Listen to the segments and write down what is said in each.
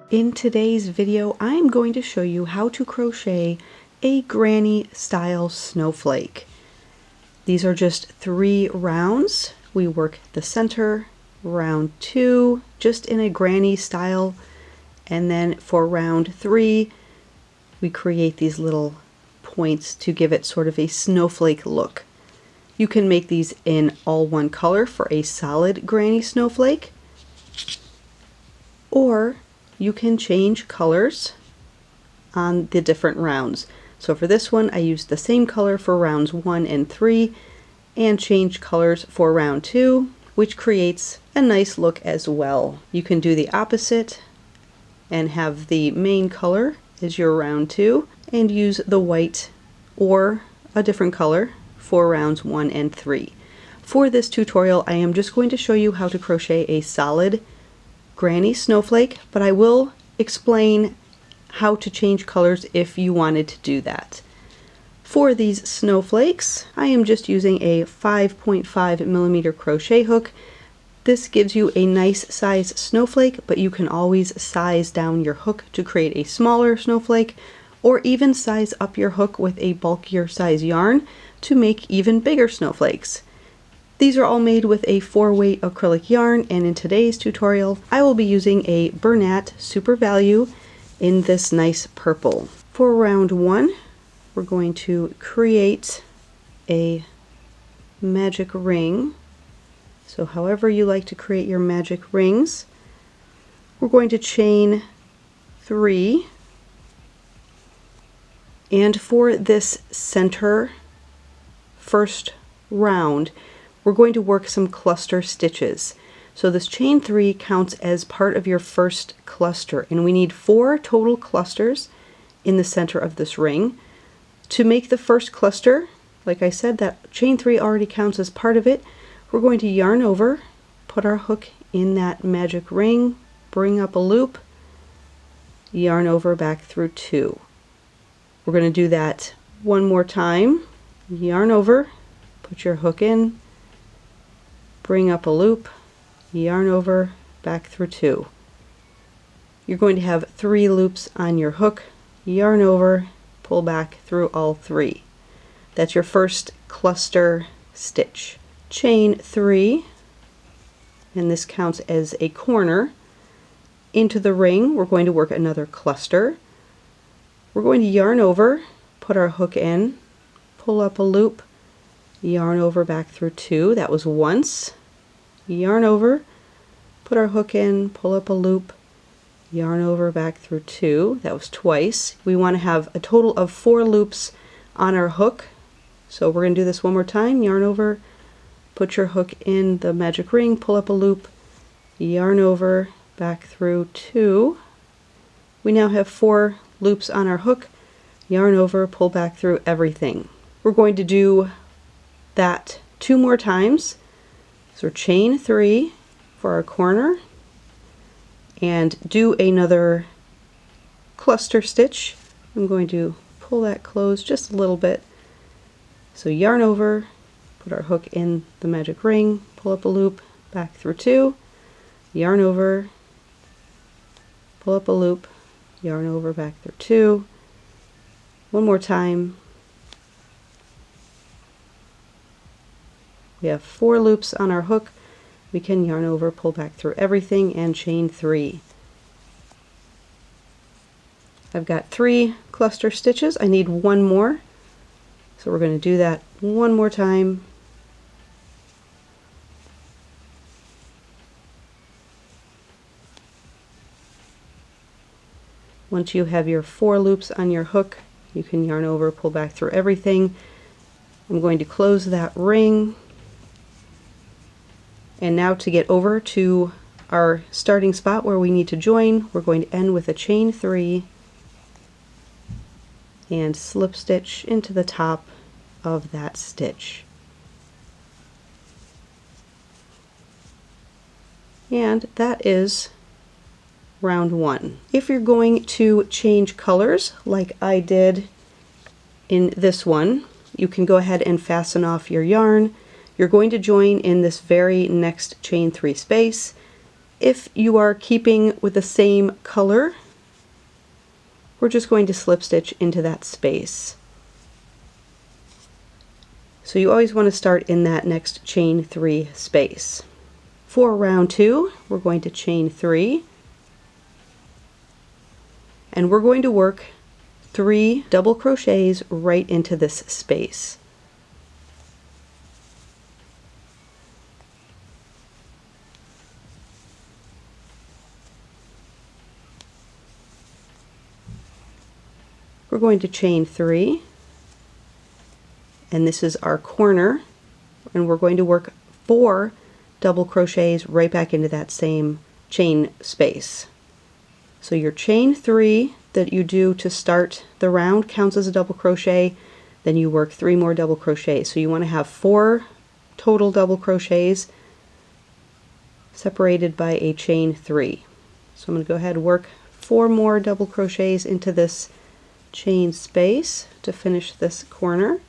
In today's video, I'm going to show you how to crochet a granny style snowflake. These are just 3 rounds. We work the center, round 2, just in a granny style, and then for round 3, we create these little points to give it sort of a snowflake look. You can make these in all one color for a solid granny snowflake, or you can change colors on the different rounds. So for this one, I used the same color for rounds 1 and 3 and changed colors for round 2, which creates a nice look as well. You can do the opposite and have the main color as your round 2 and use the white or a different color for rounds 1 and 3. For this tutorial, I am just going to show you how to crochet a solid granny snowflake, but I will explain how to change colors if you wanted to do that. For these snowflakes, I am just using a 5.5mm crochet hook. This gives you a nice size snowflake, but you can always size down your hook to create a smaller snowflake, or even size up your hook with a bulkier size yarn to make even bigger snowflakes. These are all made with a 4-weight acrylic yarn, and in today's tutorial I will be using a Bernat Super Value in this nice purple. For round 1, we're going to create a magic ring. So however you like to create your magic rings, we're going to chain 3, and for this center first round, we're going to work some cluster stitches. So this chain 3 counts as part of your first cluster, and we need 4 total clusters in the center of this ring. To make the first cluster, like I said, that chain 3 already counts as part of it. We're going to yarn over, put our hook in that magic ring, bring up a loop, yarn over back through 2. We're going to do that one more time. Yarn over, put your hook in, bring up a loop, yarn over, back through 2. You're going to have 3 loops on your hook, yarn over, pull back through all 3. That's your first cluster stitch. Chain 3, and this counts as a corner. Into the ring, we're going to work another cluster. We're going to yarn over, put our hook in, pull up a loop, yarn over back through 2. That was once. Yarn over, put our hook in, pull up a loop, yarn over back through 2. That was twice. We want to have a total of 4 loops on our hook. So we're going to do this one more time. Yarn over, put your hook in the magic ring, pull up a loop, yarn over, back through 2. We now have 4 loops on our hook, yarn over, pull back through everything. We're going to do that 2 more times. So chain 3 for our corner and do another cluster stitch. I'm going to pull that closed just a little bit. So yarn over, put our hook in the magic ring, pull up a loop, back through 2, yarn over, pull up a loop, yarn over, back through 2. One more time. We have 4 loops on our hook. We can yarn over, pull back through everything, and chain 3. I've got 3 cluster stitches. I need 1 more. So we're going to do that one more time. Once you have your 4 loops on your hook, you can yarn over, pull back through everything. I'm going to close that ring. And now to get over to our starting spot where we need to join, we're going to end with a chain 3 and slip stitch into the top of that stitch. And that is round 1. If you're going to change colors like I did in this one, you can go ahead and fasten off your yarn. You're going to join in this very next chain 3 space, If you are keeping with the same color, we're just going to slip stitch into that space. So you always want to start in that next chain 3 space. For round 2, we're going to chain 3, and we're going to work 3 double crochets right into this space. We're going to chain 3, and this is our corner, and we're going to work 4 double crochets right back into that same chain space. So your chain 3 that you do to start the round counts as a double crochet, then you work 3 more double crochets. So you want to have 4 total double crochets separated by a chain 3. So I'm going to go ahead and work 4 more double crochets into this chain space to finish this corner.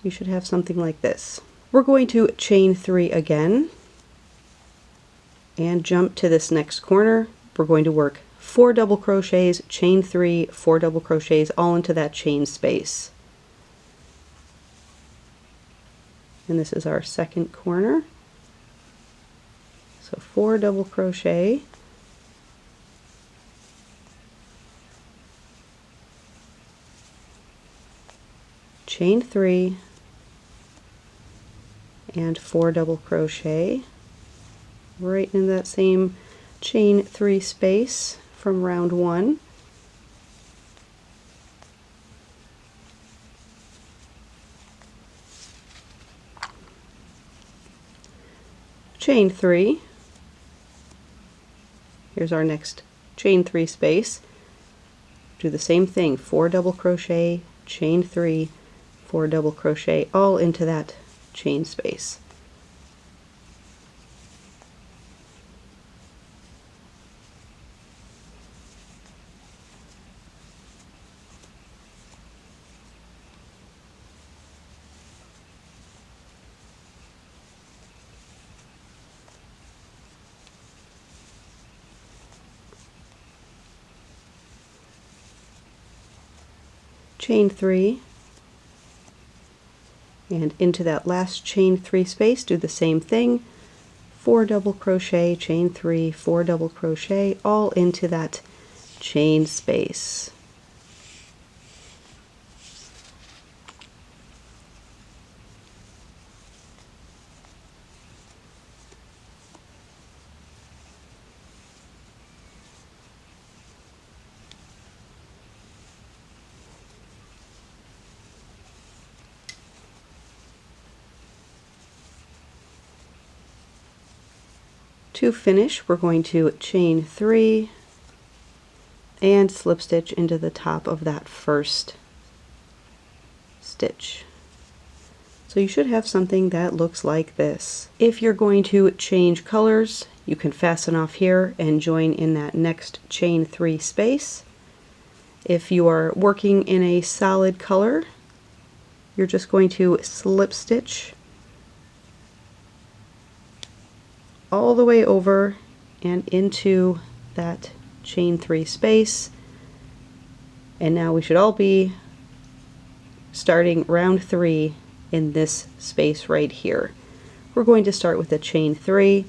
You should have something like this. We're going to chain 3 again and jump to this next corner. We're going to work 4 double crochets, chain 3, 4 double crochets all into that chain space. And this is our second corner. So 4 double crochet, chain 3, and 4 double crochet right in that same chain 3 space from round 1. Chain 3. Here's our next chain 3 space. Do the same thing, 4 double crochet, chain 3, 4 double crochet all into that chain space. Chain 3, and into that last chain 3 space do the same thing, 4 double crochet, chain 3, 4 double crochet all into that chain space. To finish, we're going to chain 3 and slip stitch into the top of that first stitch. So you should have something that looks like this. If you're going to change colors, you can fasten off here and join in that next chain 3 space. If you are working in a solid color, you're just going to slip stitch all the way over and into that chain 3 space, and now we should all be starting round 3 in this space right here. We're going to start with a chain 3.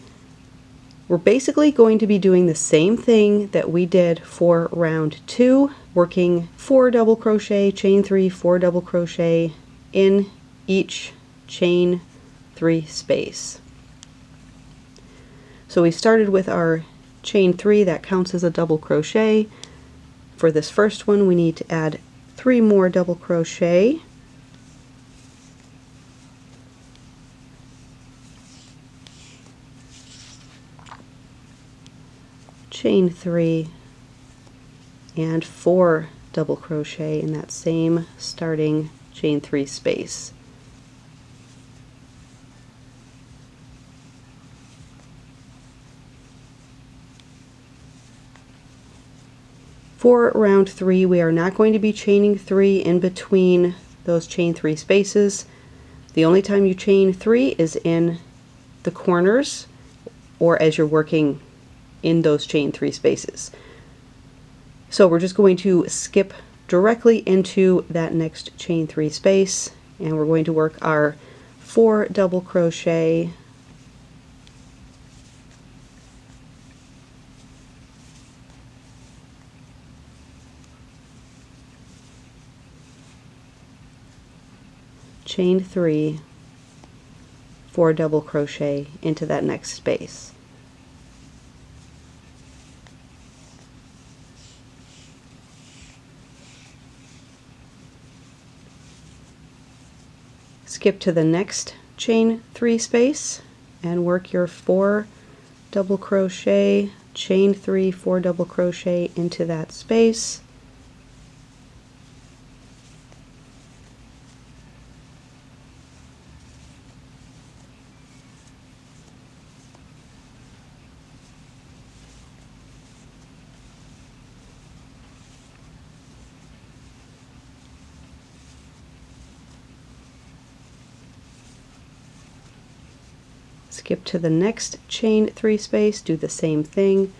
We're basically going to be doing the same thing that we did for round 2, working 4 double crochet, chain 3, 4 double crochet in each chain 3 space. So we started with our chain 3, that counts as a double crochet. For this first one we need to add 3 more double crochet. Chain 3 and 4 double crochet in that same starting chain 3 space. For round 3, we are not going to be chaining 3 in between those chain 3 spaces. The only time you chain 3 is in the corners or as you're working in those chain 3 spaces. So we're just going to skip directly into that next chain 3 space, and we're going to work our 4 double crochet, chain 3, 4 double crochet into that next space. Skip to the next chain 3 space and work your 4 double crochet, chain 3, 4 double crochet into that space. Skip to the next chain 3 space, do the same thing,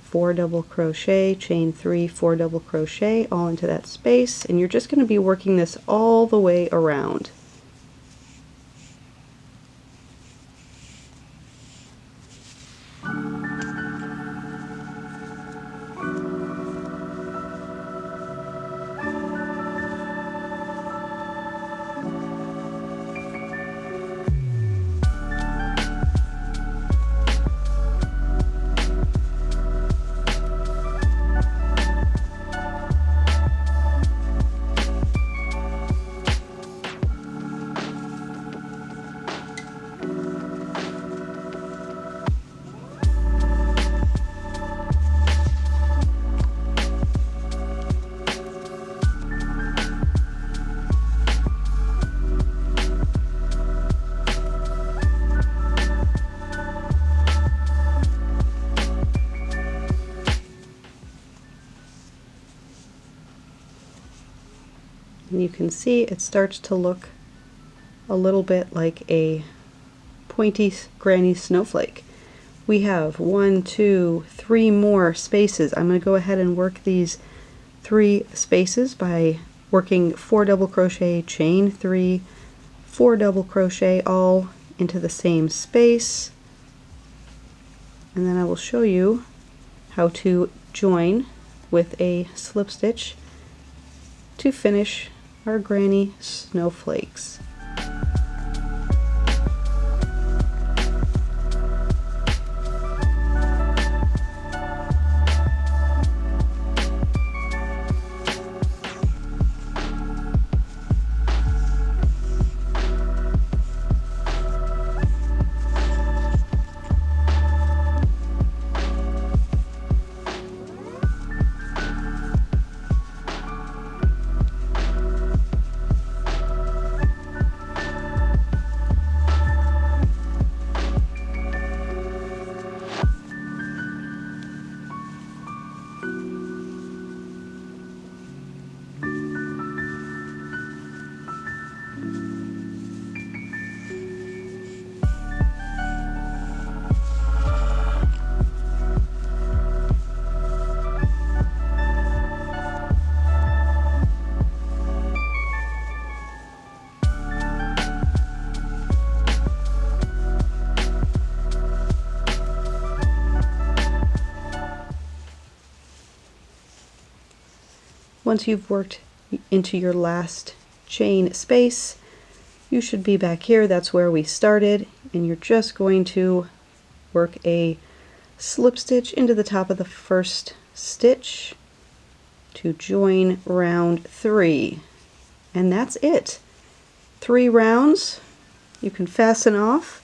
4 double crochet, chain 3, 4 double crochet all into that space, and you're just going to be working this all the way around. And you can see it starts to look a little bit like a pointy granny snowflake. We have 1, 2, 3 more spaces. I'm going to go ahead and work these 3 spaces by working 4 double crochet, chain 3, 4 double crochet all into the same space, and then I will show you how to join with a slip stitch to finish our granny snowflakes. Once you've worked into your last chain space, you should be back here. That's where we started, and you're just going to work a slip stitch into the top of the first stitch to join round 3. And that's it. 3 rounds. You can fasten off.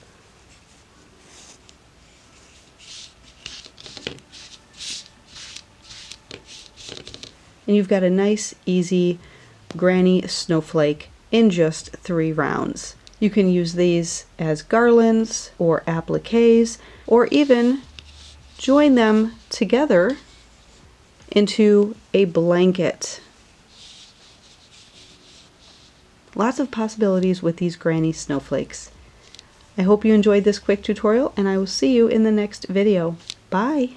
And you've got a nice, easy granny snowflake in just 3 rounds. You can use these as garlands or appliques, or even join them together into a blanket. Lots of possibilities with these granny snowflakes. I hope you enjoyed this quick tutorial, and I will see you in the next video. Bye!